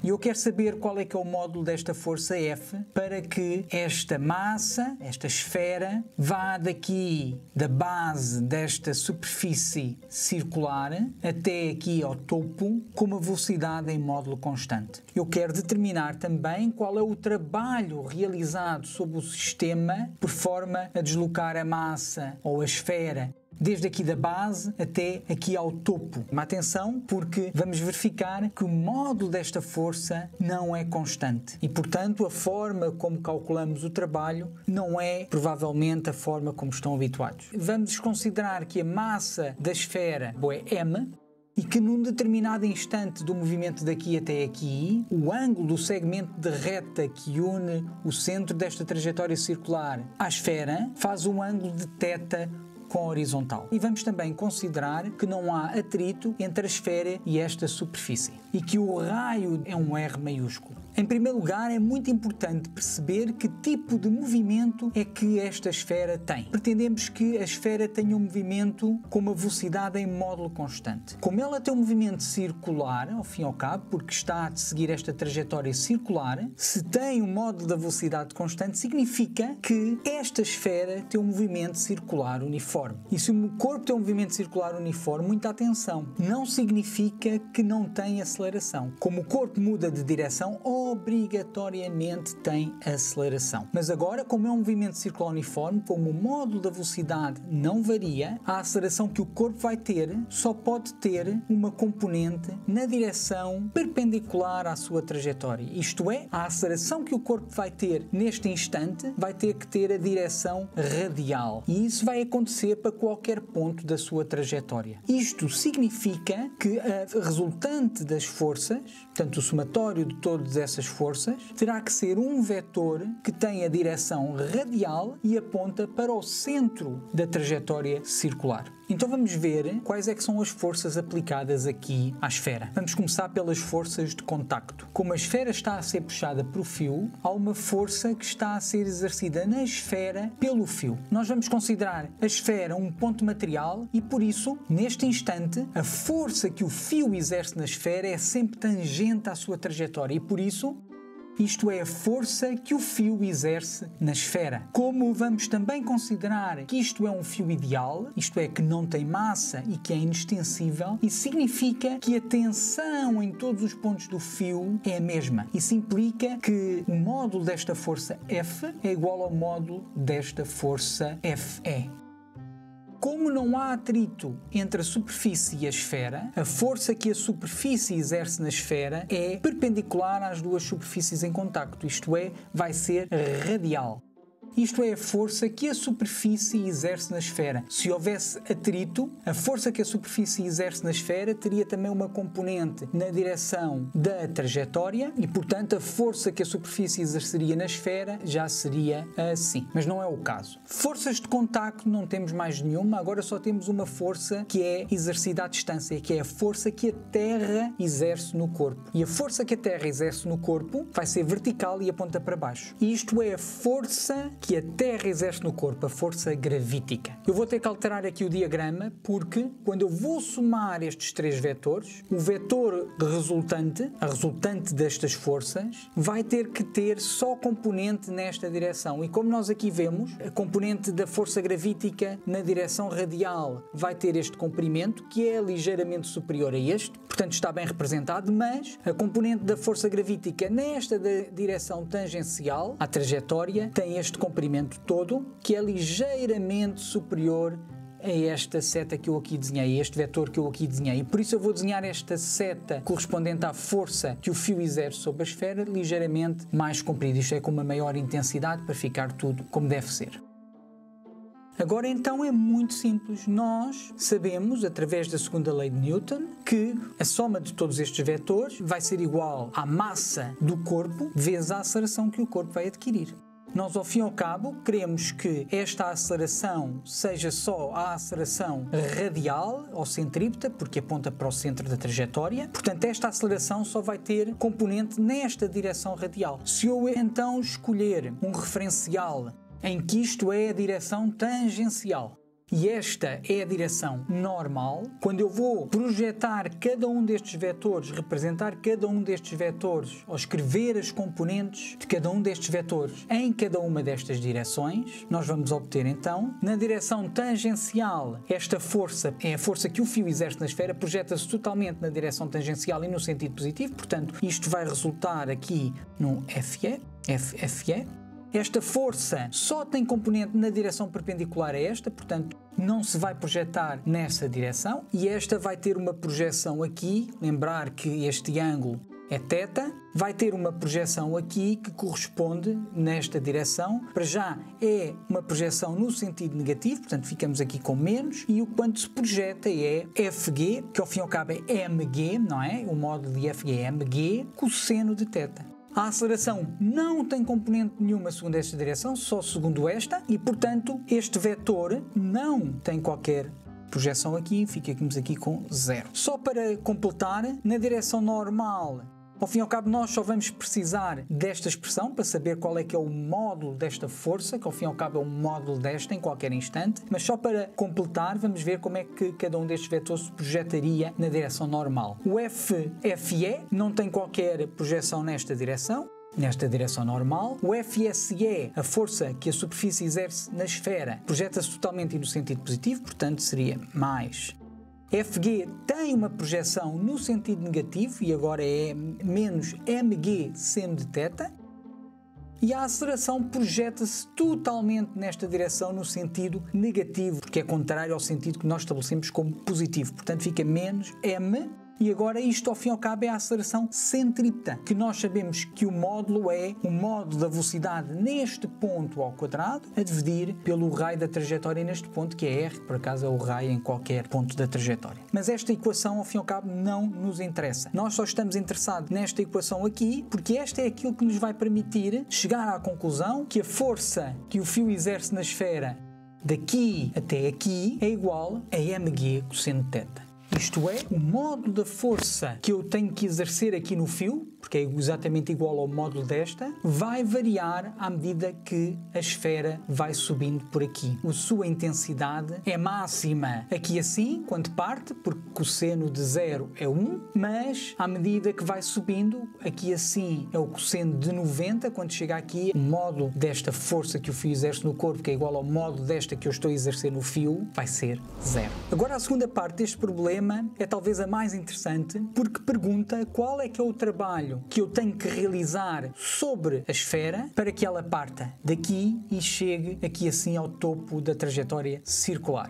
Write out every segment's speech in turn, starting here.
E eu quero saber qual é que é o módulo desta força F para que esta massa, esta esfera, vá daqui da base desta superfície circular até aqui ao topo com uma velocidade em módulo constante. Eu quero determinar também qual é o trabalho realizado sobre o sistema por forma a deslocar a massa ou a esfera desde aqui da base até aqui ao topo. Mas atenção, porque vamos verificar que o módulo desta força não é constante e, portanto, a forma como calculamos o trabalho não é provavelmente a forma como estão habituados. Vamos considerar que a massa da esfera é m e que num determinado instante do movimento daqui até aqui, o ângulo do segmento de reta que une o centro desta trajetória circular à esfera faz um ângulo de θ com a horizontal. E vamos também considerar que não há atrito entre a esfera e esta superfície e que o raio é um R maiúsculo. Em primeiro lugar, é muito importante perceber que tipo de movimento é que esta esfera tem. Pretendemos que a esfera tenha um movimento com uma velocidade em módulo constante. Como ela tem um movimento circular, ao fim e ao cabo, porque está a seguir esta trajetória circular, se tem um módulo da velocidade constante, significa que esta esfera tem um movimento circular uniforme. E se o corpo tem um movimento circular uniforme, muita atenção, não significa que não tem aceleração. Como o corpo muda de direção, obrigatoriamente tem aceleração. Mas agora, como é um movimento circular uniforme, como o módulo da velocidade não varia, a aceleração que o corpo vai ter só pode ter uma componente na direção perpendicular à sua trajetória. Isto é, a aceleração que o corpo vai ter neste instante vai ter que ter a direção radial. E isso vai acontecer para qualquer ponto da sua trajetória. Isto significa que a resultante das forças, portanto o somatório de todas essas forças, terá que ser um vetor que tem a direção radial e aponta para o centro da trajetória circular. Então vamos ver quais é que são as forças aplicadas aqui à esfera. Vamos começar pelas forças de contacto. Como a esfera está a ser puxada pelo fio, há uma força que está a ser exercida na esfera pelo fio. Nós vamos considerar a esfera um ponto material e, por isso, neste instante, a força que o fio exerce na esfera é sempre tangente à sua trajetória e, por isso, isto é a força que o fio exerce na esfera. Como vamos também considerar que isto é um fio ideal, isto é, que não tem massa e que é inextensível, isso significa que a tensão em todos os pontos do fio é a mesma. Isso implica que o módulo desta força F é igual ao módulo desta força FE. Como não há atrito entre a superfície e a esfera, a força que a superfície exerce na esfera é perpendicular às duas superfícies em contacto, isto é, vai ser radial. Isto é a força que a superfície exerce na esfera. Se houvesse atrito, a força que a superfície exerce na esfera teria também uma componente na direção da trajetória e, portanto, a força que a superfície exerceria na esfera já seria assim. Mas não é o caso. Forças de contacto não temos mais nenhuma, agora só temos uma força que é exercida à distância, que é a força que a Terra exerce no corpo. E a força que a Terra exerce no corpo vai ser vertical e aponta para baixo. E isto é a força que a Terra exerce no corpo, a força gravítica. Eu vou ter que alterar aqui o diagrama porque quando eu vou somar estes três vetores, o vetor resultante, a resultante destas forças, vai ter que ter só componente nesta direção. E como nós aqui vemos, a componente da força gravítica na direção radial vai ter este comprimento, que é ligeiramente superior a este, portanto está bem representado, mas a componente da força gravítica nesta direção tangencial à trajetória tem este comprimento todo, que é ligeiramente superior a esta seta que eu aqui desenhei, a este vetor que eu aqui desenhei. E por isso eu vou desenhar esta seta correspondente à força que o fio exerce sobre a esfera ligeiramente mais comprida. Isto é, com uma maior intensidade para ficar tudo como deve ser. Agora então é muito simples. Nós sabemos, através da segunda lei de Newton, que a soma de todos estes vetores vai ser igual à massa do corpo vezes a aceleração que o corpo vai adquirir. Nós, ao fim e ao cabo, queremos que esta aceleração seja só a aceleração radial ou centrípeta, porque aponta para o centro da trajetória. Portanto, esta aceleração só vai ter componente nesta direção radial. Se eu então escolher um referencial em que isto é a direção tangencial, e esta é a direção normal, quando eu vou projetar cada um destes vetores, representar cada um destes vetores, ou escrever as componentes de cada um destes vetores em cada uma destas direções, nós vamos obter então, na direção tangencial, esta força é a força que o fio exerce na esfera, projeta-se totalmente na direção tangencial e no sentido positivo, portanto, isto vai resultar aqui no FE. Esta força só tem componente na direção perpendicular a esta, portanto, não se vai projetar nessa direção, e esta vai ter uma projeção aqui, lembrar que este ângulo é θ, vai ter uma projeção aqui que corresponde nesta direção. Para já é uma projeção no sentido negativo, portanto ficamos aqui com menos, e o quanto se projeta é FG, que ao fim e ao cabo é mg, não é? O módulo de FG é mg, cosseno de θ. A aceleração não tem componente nenhuma segundo esta direção, só segundo esta, e portanto este vetor não tem qualquer projeção aqui, ficamos aqui com 0. Só para completar, na direção normal, ao fim e ao cabo nós só vamos precisar desta expressão para saber qual é que é o módulo desta força, que ao fim e ao cabo é o módulo desta em qualquer instante, mas só para completar vamos ver como é que cada um destes vetores se projetaria na direção normal. O FE não tem qualquer projeção nesta direção normal. O FSE, a força que a superfície exerce na esfera, projeta-se totalmente no sentido positivo, portanto seria mais. FG tem uma projeção no sentido negativo e agora é menos mg seno de θ. E a aceleração projeta-se totalmente nesta direção no sentido negativo, porque é contrário ao sentido que nós estabelecemos como positivo. Portanto fica menos m. E agora isto ao fim e ao cabo é a aceleração centrípeta, que nós sabemos que o módulo é o módulo da velocidade neste ponto ao quadrado, a dividir pelo raio da trajetória neste ponto, que é r, que por acaso é o raio em qualquer ponto da trajetória. Mas esta equação ao fim e ao cabo não nos interessa. Nós só estamos interessados nesta equação aqui, porque esta é aquilo que nos vai permitir chegar à conclusão que a força que o fio exerce na esfera daqui até aqui é igual a mg cosseno de θ. Isto é, o módulo da força que eu tenho que exercer aqui no fio, porque é exatamente igual ao módulo desta, vai variar à medida que a esfera vai subindo por aqui. A sua intensidade é máxima aqui assim, quando parte, porque cosseno de 0 é 1, mas à medida que vai subindo, aqui assim é o cosseno de 90, quando chega aqui, o módulo desta força que o fio exerce no corpo, que é igual ao módulo desta que eu estou a exercer no fio, vai ser 0. Agora a segunda parte deste problema é talvez a mais interessante, porque pergunta qual é que é o trabalho que eu tenho que realizar sobre a esfera para que ela parta daqui e chegue aqui assim ao topo da trajetória circular.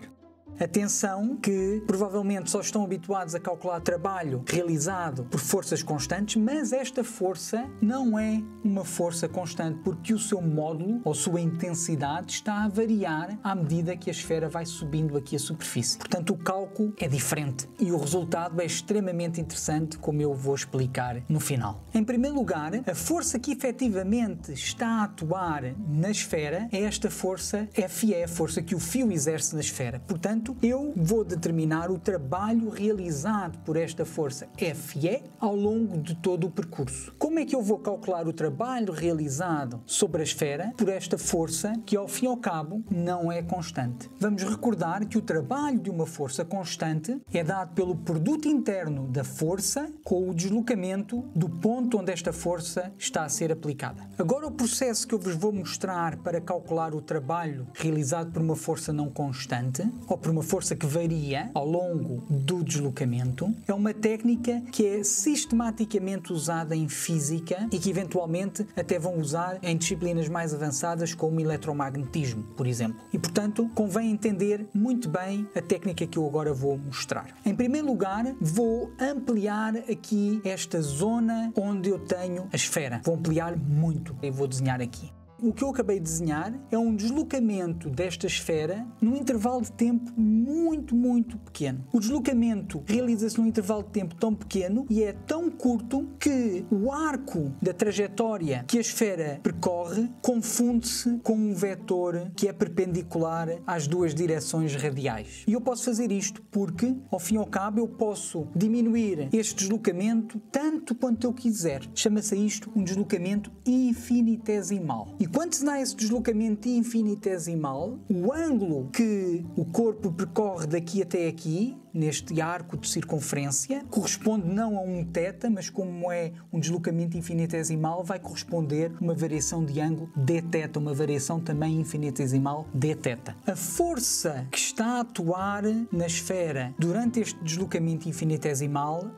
Atenção que provavelmente só estão habituados a calcular trabalho realizado por forças constantes, mas esta força não é uma força constante porque o seu módulo ou sua intensidade está a variar à medida que a esfera vai subindo aqui a superfície. Portanto, o cálculo é diferente e o resultado é extremamente interessante, como eu vou explicar no final. Em primeiro lugar, a força que efetivamente está a atuar na esfera é esta força FE, a força que o fio exerce na esfera. Portanto, eu vou determinar o trabalho realizado por esta força FE ao longo de todo o percurso. Como é que eu vou calcular o trabalho realizado sobre a esfera por esta força que, ao fim e ao cabo, não é constante? Vamos recordar que o trabalho de uma força constante é dado pelo produto interno da força com o deslocamento do ponto onde esta força está a ser aplicada. Agora, o processo que eu vos vou mostrar para calcular o trabalho realizado por uma força não constante, ou por uma força que varia ao longo do deslocamento, é uma técnica que é sistematicamente usada em física e que eventualmente até vão usar em disciplinas mais avançadas como eletromagnetismo, por exemplo. E portanto, convém entender muito bem a técnica que eu agora vou mostrar. Em primeiro lugar, vou ampliar aqui esta zona onde eu tenho a esfera. Vou ampliar muito. Eu vou desenhar aqui. O que eu acabei de desenhar é um deslocamento desta esfera num intervalo de tempo muito pequeno. O deslocamento realiza-se num intervalo de tempo tão pequeno e é tão curto que o arco da trajetória que a esfera percorre confunde-se com um vetor que é perpendicular às duas direções radiais. E eu posso fazer isto porque, ao fim e ao cabo, eu posso diminuir este deslocamento tanto quanto eu quiser. Chama-se isto um deslocamento infinitesimal. E quando se dá esse deslocamento infinitesimal, o ângulo que o corpo percorre daqui até aqui, neste arco de circunferência, corresponde não a um θ, mas como é um deslocamento infinitesimal, vai corresponder a uma variação de ângulo dθ, uma variação também infinitesimal dθ. A força que está a atuar na esfera durante este deslocamento infinitesimal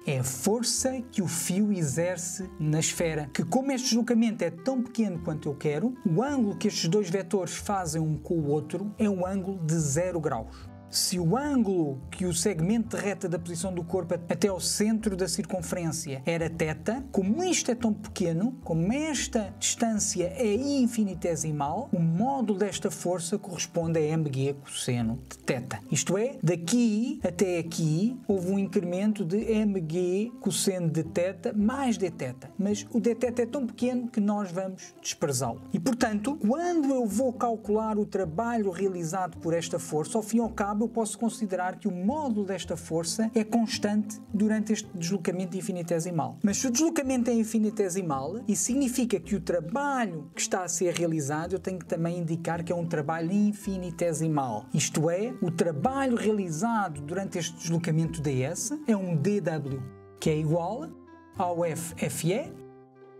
é a força que o fio exerce na esfera, que como este deslocamento é tão pequeno quanto eu quero, o ângulo que estes dois vetores fazem um com o outro é um ângulo de 0 graus. Se o ângulo que o segmento de reta da posição do corpo até ao centro da circunferência era θ, como isto é tão pequeno, como esta distância é infinitesimal, o módulo desta força corresponde a mg cosseno de θ. Isto é, daqui até aqui houve um incremento de mg cosseno de θ mais dθ. Mas o dθ é tão pequeno que nós vamos desprezá-lo. E, portanto, quando eu vou calcular o trabalho realizado por esta força, ao fim e ao cabo, eu posso considerar que o módulo desta força é constante durante este deslocamento infinitesimal. Mas se o deslocamento é infinitesimal, isso significa que o trabalho que está a ser realizado, eu tenho que também indicar que é um trabalho infinitesimal. Isto é, o trabalho realizado durante este deslocamento ds é um dw, que é igual ao FE,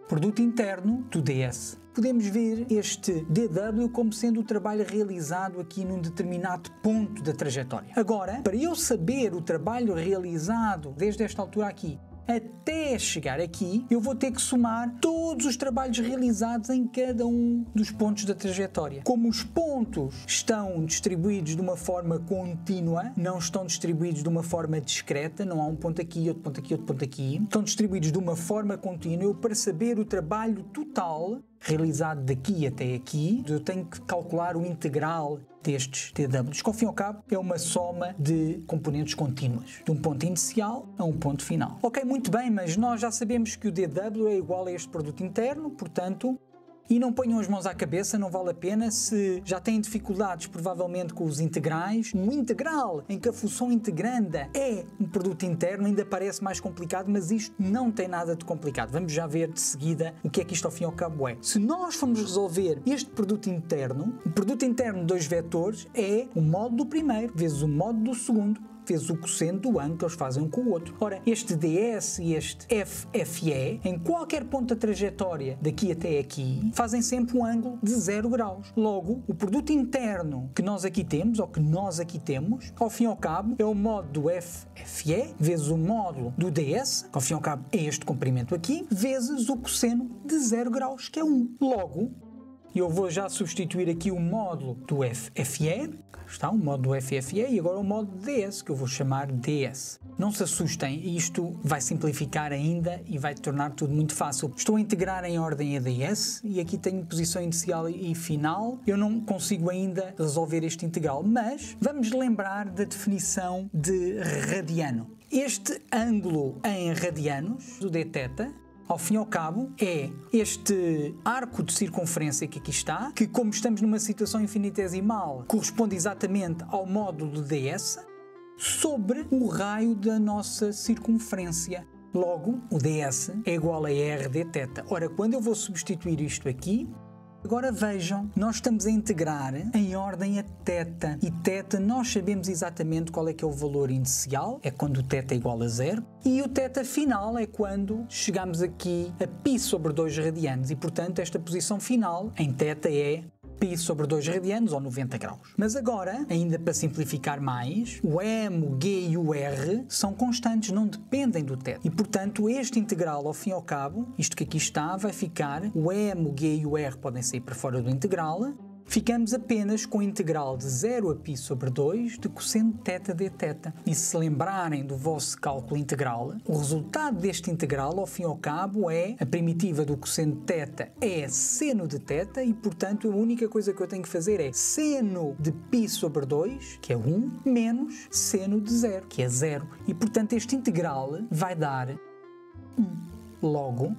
produto interno do ds. Podemos ver este dw como sendo o trabalho realizado aqui num determinado ponto da trajetória. Agora, para eu saber o trabalho realizado desde esta altura aqui até chegar aqui, eu vou ter que somar todos os trabalhos realizados em cada um dos pontos da trajetória. Como os pontos estão distribuídos de uma forma contínua, não estão distribuídos de uma forma discreta, não há um ponto aqui, outro ponto aqui, outro ponto aqui, estão distribuídos de uma forma contínua, eu para saber o trabalho total realizado daqui até aqui, eu tenho que calcular o integral destes dWs, que ao fim e ao cabo é uma soma de componentes contínuas, de um ponto inicial a um ponto final. Ok, muito bem, mas nós já sabemos que o dW é igual a este produto interno, portanto, e não ponham as mãos à cabeça, não vale a pena. Se já têm dificuldades provavelmente com os integrais, um integral em que a função integranda é um produto interno ainda parece mais complicado, mas isto não tem nada de complicado. Vamos já ver de seguida o que é que isto ao fim e ao cabo é. Se nós formos resolver este produto interno, o produto interno de dois vetores é o módulo do primeiro vezes o módulo do segundo vezes o cosseno do ângulo que eles fazem um com o outro. Ora, este ds e este FE, em qualquer ponto da trajetória daqui até aqui, fazem sempre um ângulo de 0 graus. Logo, o produto interno que nós aqui temos, ou que nós aqui temos, ao fim e ao cabo, é o módulo do FE vezes o módulo do ds, que ao fim e ao cabo é este comprimento aqui, vezes o cosseno de 0 graus, que é 1. Logo, eu vou já substituir aqui o módulo do FE, está o módulo do FE e agora o módulo ds, que eu vou chamar ds. Não se assustem, isto vai simplificar ainda e vai tornar tudo muito fácil. Estou a integrar em ordem a ds e aqui tenho posição inicial e final. Eu não consigo ainda resolver este integral, mas vamos lembrar da definição de radiano. Este ângulo em radianos, o dθ, ao fim e ao cabo, é este arco de circunferência que aqui está, que como estamos numa situação infinitesimal, corresponde exatamente ao módulo de ds sobre o raio da nossa circunferência. Logo, o ds é igual a r dθ. Ora, quando eu vou substituir isto aqui, agora vejam, nós estamos a integrar em ordem a θ. E θ nós sabemos exatamente qual é que é o valor inicial, é quando o θ é igual a 0. E o θ final é quando chegamos aqui a π sobre 2 radianos. E, portanto, esta posição final em θ é π sobre 2 radianos ou 90 graus. Mas agora, ainda para simplificar mais, o m, o g e o r são constantes, não dependem do θ. E, portanto, este integral, ao fim e ao cabo, isto que aqui está, vai ficar, o m, o g e o r podem sair para fora do integral, ficamos apenas com o integral de 0 a π sobre 2 de cosseno θ dθ. E se lembrarem do vosso cálculo integral, o resultado deste integral, ao fim e ao cabo, é a primitiva do cosseno θ é seno de θ e, portanto, a única coisa que eu tenho que fazer é seno de π sobre 2, que é 1, menos seno de 0, que é 0. E, portanto, este integral vai dar 1. Logo,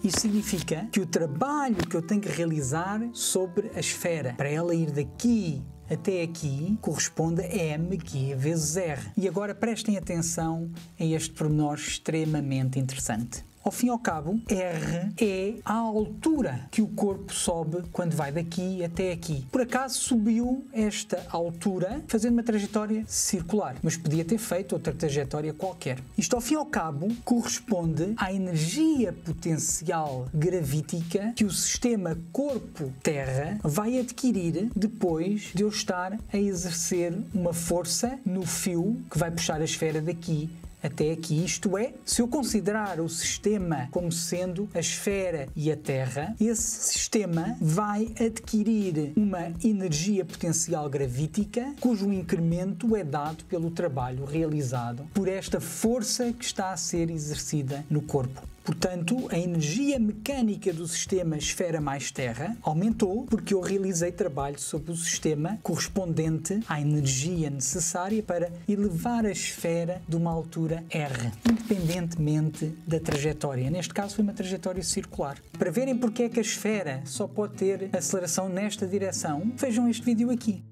isso significa que o trabalho que eu tenho que realizar sobre a esfera, para ela ir daqui até aqui, corresponde a mg vezes r. E agora prestem atenção a este pormenor extremamente interessante. Ao fim e ao cabo, R é a altura que o corpo sobe quando vai daqui até aqui. Por acaso subiu esta altura fazendo uma trajetória circular, mas podia ter feito outra trajetória qualquer. Isto, ao fim e ao cabo, corresponde à energia potencial gravítica que o sistema corpo-terra vai adquirir depois de eu estar a exercer uma força no fio que vai puxar a esfera daqui até aqui. Isto é, se eu considerar o sistema como sendo a esfera e a Terra, esse sistema vai adquirir uma energia potencial gravítica cujo incremento é dado pelo trabalho realizado por esta força que está a ser exercida no corpo. Portanto, a energia mecânica do sistema esfera mais terra aumentou porque eu realizei trabalho sobre o sistema correspondente à energia necessária para elevar a esfera de uma altura R, independentemente da trajetória. Neste caso foi uma trajetória circular. Para verem porque é que a esfera só pode ter aceleração nesta direção, vejam este vídeo aqui.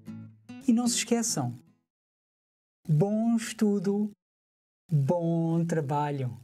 E não se esqueçam, bom estudo, bom trabalho.